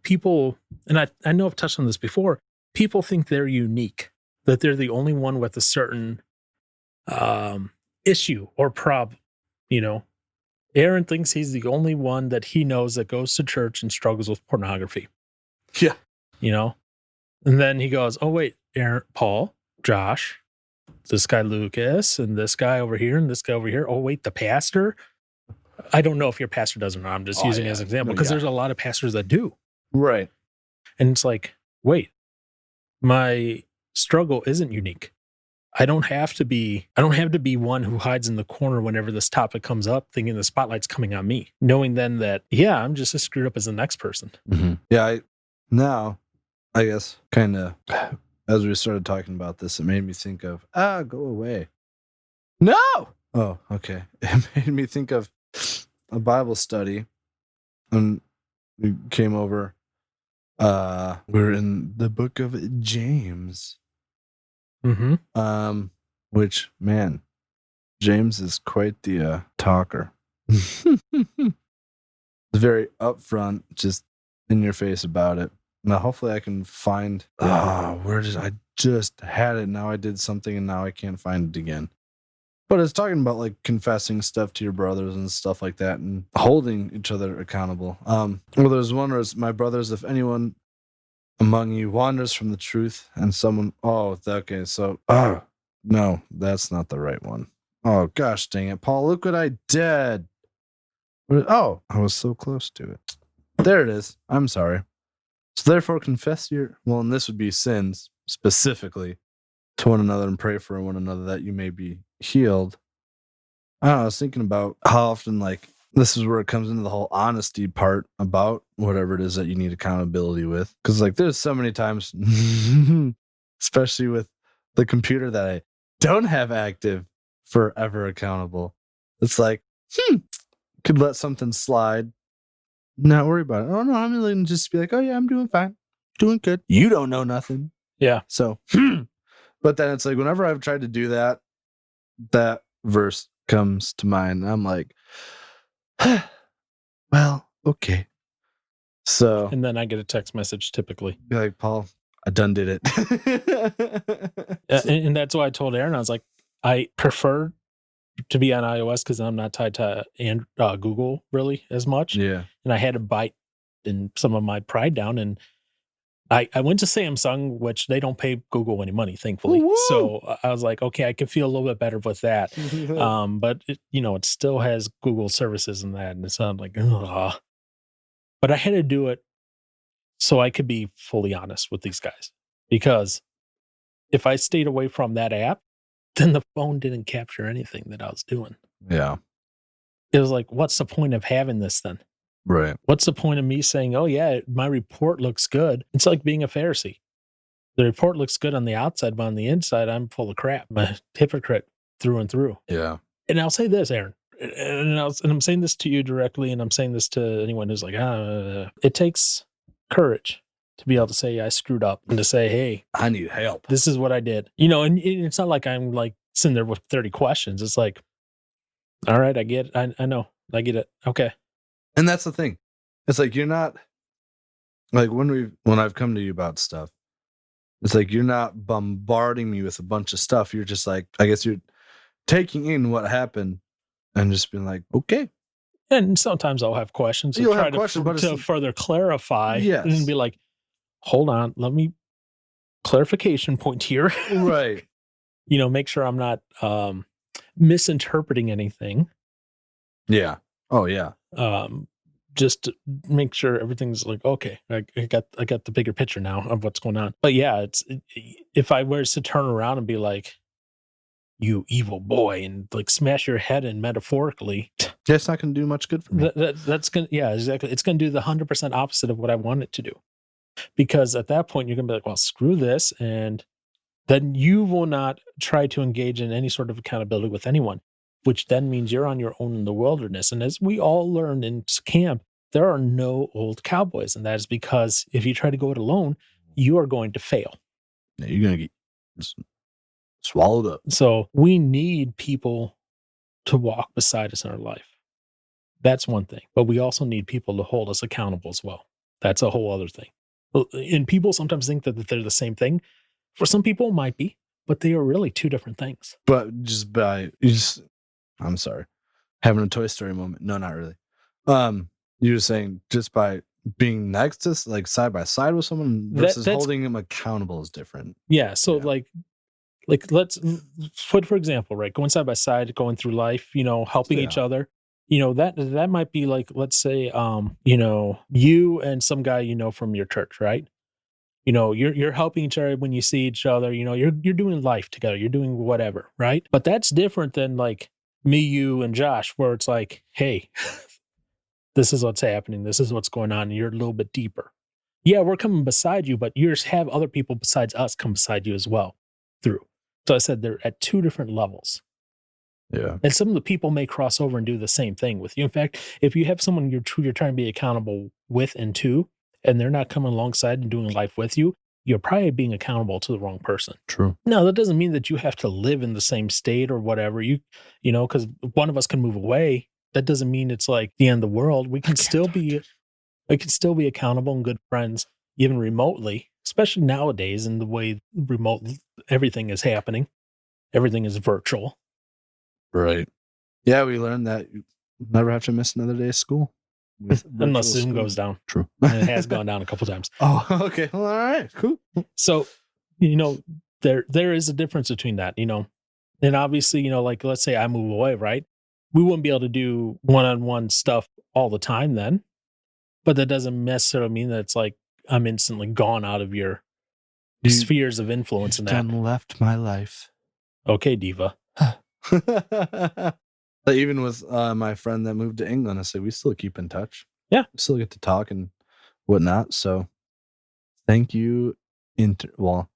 people, and I know I've touched on this before, people think they're unique, that they're the only one with a certain issue or problem. Aaron thinks he's the only one that he knows that goes to church and struggles with pornography. yeah. And then he goes, oh, wait, Aaron, Paul, Josh, this guy Lucas, and this guy over here, and this guy over here. Oh, wait, the pastor? I don't know if your pastor does or not. I'm just using it as an example, because there's a lot of pastors that do. Right. And it's like, wait, my struggle isn't unique. I don't have to be one who hides in the corner whenever this topic comes up, thinking the spotlight's coming on me, knowing then that, yeah, I'm just as screwed up as the next person. Mm-hmm. Yeah. Now, I guess, kind of, as we started talking about this, it made me think of, go away. No! Oh, okay. It made me think of a Bible study. And we came over, we're in the book of James. Mm-hmm. Which, man, James is quite the talker. Very upfront, just in your face about it. Now, hopefully I can find, I just had it. Now I did something and now I can't find it again. But it's talking about like confessing stuff to your brothers and stuff like that and holding each other accountable. Well, there's one where it's, my brothers, if anyone among you wanders from the truth and someone, no, that's not the right one. Oh, gosh, dang it, Paul, look what I did. I was so close to it. There it is. I'm sorry. So therefore confess and this would be sins specifically, to one another and pray for one another that you may be healed. I was thinking about how often, like, this is where it comes into the whole honesty part about whatever it is that you need accountability with. Because, like, there's so many times, especially with the computer that I don't have active, forever accountable. It's like, could let something slide, not worry about it. Oh, no, I'm going to just be like, oh, yeah, I'm doing fine. Doing good. You don't know nothing. Yeah. So, but then it's like, whenever I've tried to do that, that verse comes to mind. I'm like, well, okay. So, and then I get a text message typically. Be like, Paul, I done did it. And that's why I told Aaron, I was like, I prefer to be on iOS because I'm not tied to Google really as much. Yeah. And I had to bite in some of my pride down, and I went to Samsung, which they don't pay Google any money, thankfully. Woo! So I was like, okay, I can feel a little bit better with that. But it still has Google services and that, and it's not like, ugh. But I had to do it so I could be fully honest with these guys, because if I stayed away from that app, then the phone didn't capture anything that I was doing. Yeah. It was like, what's the point of having this then? Right. What's the point of me saying, oh, yeah, my report looks good? It's like being a Pharisee. The report looks good on the outside, but on the inside, I'm full of crap. I'm a hypocrite through and through. Yeah. And I'll say this, Aaron, and I'm saying this to you directly, and I'm saying this to anyone who's like, it takes courage to be able to say I screwed up and to say, hey, I need help. this is what I did. And it's not like I'm like sitting there with 30 questions. It's like, all right, I get it. I know. I get it. Okay. And that's the thing. It's like you're not like when I've come to you about stuff, it's like you're not bombarding me with a bunch of stuff. You're just like, I guess you're taking in what happened and just being like, okay. And sometimes I'll have questions. You'll try have questions, but to further clarify. Yes. And be like, hold on, let me clarification point here. Right. Make sure I'm not misinterpreting anything. Yeah. Oh yeah. Just to make sure everything's like, okay, I got the bigger picture now of what's going on. But yeah, if I were to turn around and be like, you evil boy, and like smash your head in metaphorically, that's not going to do much good for me. That's going to, yeah, exactly. It's going to do the 100% opposite of what I want it to do. Because at that point, you're going to be like, well, screw this. And then you will not try to engage in any sort of accountability with anyone, which then means you're on your own in the wilderness. And as we all learned in camp, there are no old cowboys. And that is because if you try to go it alone, you are going to fail. Yeah, you're going to get swallowed up. So we need people to walk beside us in our life. That's one thing. But we also need people to hold us accountable as well. That's a whole other thing. And people sometimes think that they're the same thing. For some people, it might be, but they are really two different things. But I'm sorry, having a Toy Story moment. No, not really. You were saying just by being next to, like, side by side with someone versus holding them accountable is different. Yeah. So like let's put, for example, right, going side by side, going through life, helping each other. That might be like, let's say, you and some guy, from your church, right? You're helping each other when you see each other, you're doing life together, you're doing whatever, right? But that's different than like me, you, and Josh, where it's like, hey, this is what's happening, this is what's going on, and you're a little bit deeper. Yeah, we're coming beside you, but you have other people besides us come beside you as well through. So I said they're at two different levels. Yeah. And some of the people may cross over and do the same thing with you. In fact, if you have someone you're trying to be accountable with and to, and they're not coming alongside and doing life with you, you're probably being accountable to the wrong person. True. Now, that doesn't mean that you have to live in the same state or whatever. Because one of us can move away. That doesn't mean it's like the end of the world. We can still be accountable and good friends, even remotely, especially nowadays in the way remote everything is happening. Everything is virtual. Right. Yeah, we learned that you never have to miss another day of school. Unless Zoom goes down. True. And it has gone down a couple times. Oh, okay. Well, all right. Cool. So, there is a difference between that, and obviously, like, let's say I move away, right? We wouldn't be able to do one-on-one stuff all the time then, but that doesn't necessarily mean that it's like I'm instantly gone out of your spheres of influence in that. Left my life. Okay, Diva. Even with my friend that moved to England, I said we still keep in touch. Yeah, we still get to talk and whatnot. So, thank you, internet.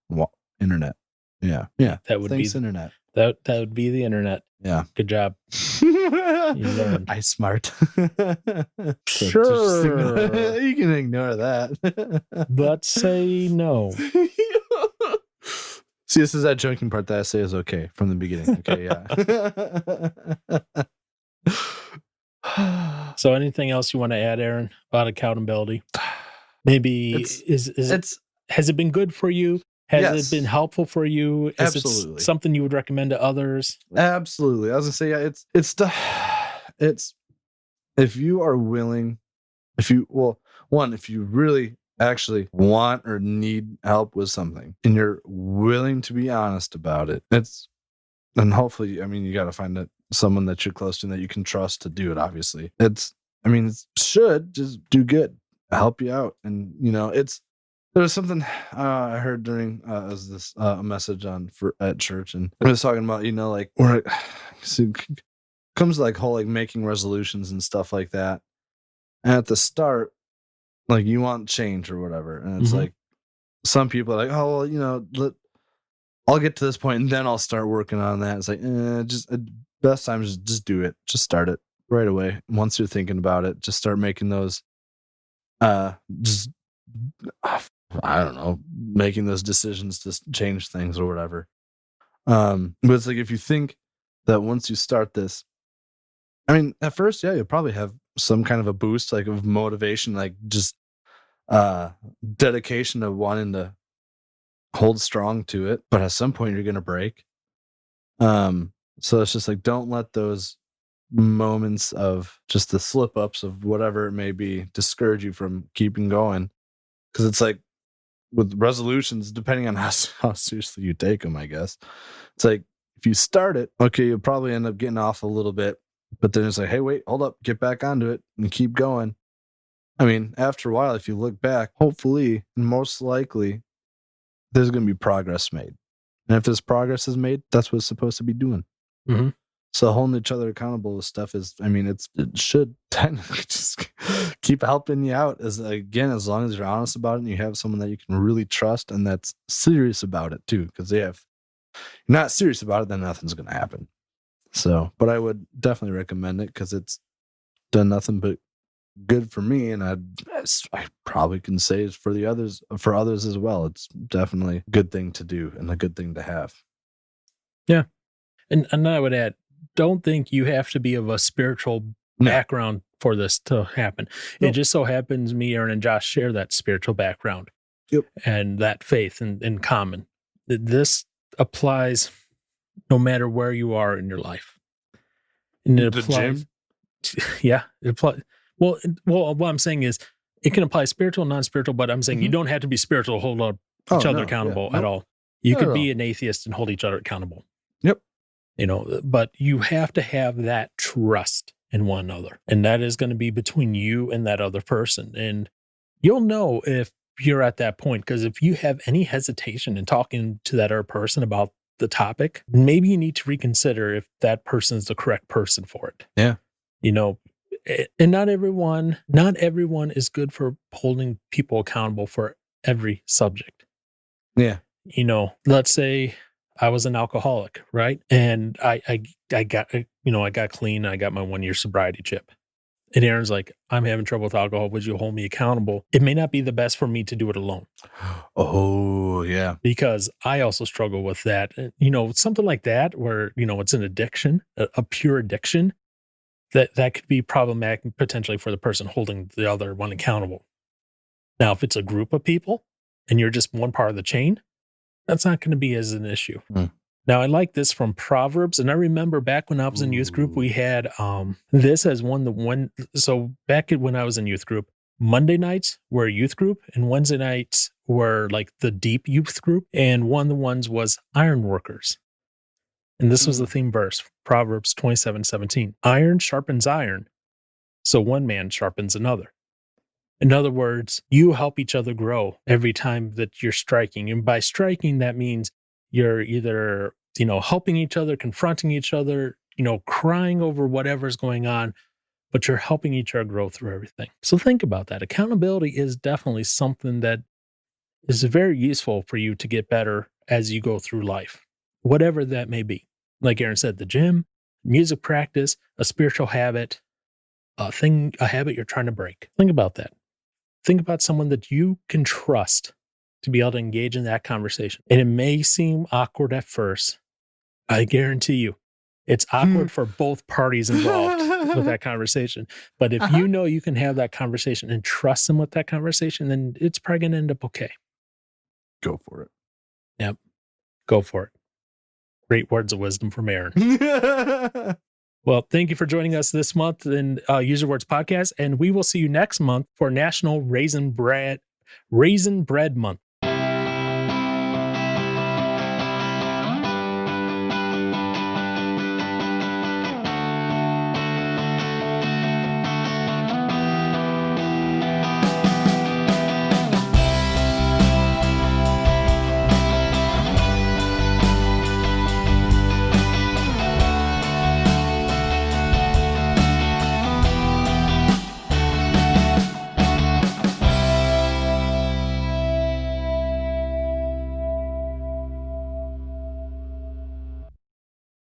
Yeah. That would Thanks, be internet. That would be the internet. Yeah, good job. You learned. I smart. Sure, you can ignore that. But say no. See, this is that joking part that I say is okay from the beginning. Okay, yeah. So, anything else you want to add, Aaron, about accountability? Maybe has it been good for you? Has it been helpful for you? Is Absolutely. it something you would recommend to others? Absolutely. I was gonna say, yeah, it's if you are willing, if you really actually want or need help with something and you're willing to be honest about it, and hopefully, you got to find someone that you're close to and that you can trust to do it. Obviously, it should just do good, help you out. And there was something I heard during a message at church, and it was talking about like where it comes to like whole like making resolutions and stuff like that. And at the start, like you want change or whatever, and it's like some people are like, oh well, I'll get to this point and then I'll start working on that. It's like best time is just do it. Just start it right away. Once you're thinking about it, just start making those just I don't know, making those decisions to change things or whatever. But it's like if you think that once you start this, I mean, at first, yeah, you'll probably have some kind of a boost, like of motivation, like just dedication of wanting to hold strong to it. But at some point, you're gonna break. So it's just like don't let those moments of just the slip ups of whatever it may be discourage you from keeping going. Because it's like with resolutions, depending on how seriously you take them, I guess it's like if you start it, okay, you'll probably end up getting off a little bit, but then it's like, hey, wait, hold up, get back onto it and keep going. I mean, after a while, if you look back, hopefully, most likely, there's going to be progress made. And if this progress is made, that's what it's supposed to be doing. Mm-hmm. So holding each other accountable with stuff is, I mean, it should technically just keep helping you out as long as you're honest about it and you have someone that you can really trust and that's serious about it too. Because you're not serious about it, then nothing's going to happen. So, but I would definitely recommend it because it's done nothing but good for me, and I probably can say it's for others as well. It's definitely a good thing to do and a good thing to have. Yeah, and I would add, don't think you have to be of a spiritual background for this to happen. Nope. It just so happens me, Aaron, and Josh share that spiritual background. Yep. And that faith in common. This applies no matter where you are in your life. And it applies, gym? Yeah, it applies. Well, what I'm saying is it can apply spiritual, non-spiritual, but I'm saying you don't have to be spiritual to hold each other accountable at all. You could be an atheist and hold each other accountable. Yep. But you have to have that trust in one another. And that is going to be between you and that other person. And you'll know if you're at that point, because if you have any hesitation in talking to that other person about the topic, maybe you need to reconsider if that person is the correct person for it. Yeah. And not everyone is good for holding people accountable for every subject. Yeah. Let's say I was an alcoholic, right? And I got clean. I got my 1-year sobriety chip. And Aaron's like, I'm having trouble with alcohol. Would you hold me accountable? It may not be the best for me to do it alone. Oh, yeah. Because I also struggle with that. Something like that where, it's an addiction, a pure addiction, that could be problematic potentially for the person holding the other one accountable. Now, if it's a group of people and you're just one part of the chain, that's not going to be as an issue. Now, I like this from Proverbs, and I remember back when I was in youth group, we had this as one. So back when I was in youth group, Monday nights were youth group, and Wednesday nights were like the deep youth group, and one of the ones was iron workers. And this was the theme verse, Proverbs 27:17. Iron sharpens iron, so one man sharpens another. In other words, you help each other grow every time that you're striking. And by striking, that means you're either, helping each other, confronting each other, crying over whatever's going on, but you're helping each other grow through everything. So think about that. Accountability is definitely something that is very useful for you to get better as you go through life, whatever that may be. Like Aaron said, the gym, music practice, a spiritual habit, a habit you're trying to break. Think about that. Think about someone that you can trust to be able to engage in that conversation. And it may seem awkward at first. I guarantee you, it's awkward for both parties involved with that conversation. But if you know you can have that conversation and trust them with that conversation, then it's probably going to end up okay. Go for it. Yep. Go for it. Great words of wisdom from Aaron. Well, thank you for joining us this month in Use Your Words Podcast, and we will see you next month for National Raisin Bread Month.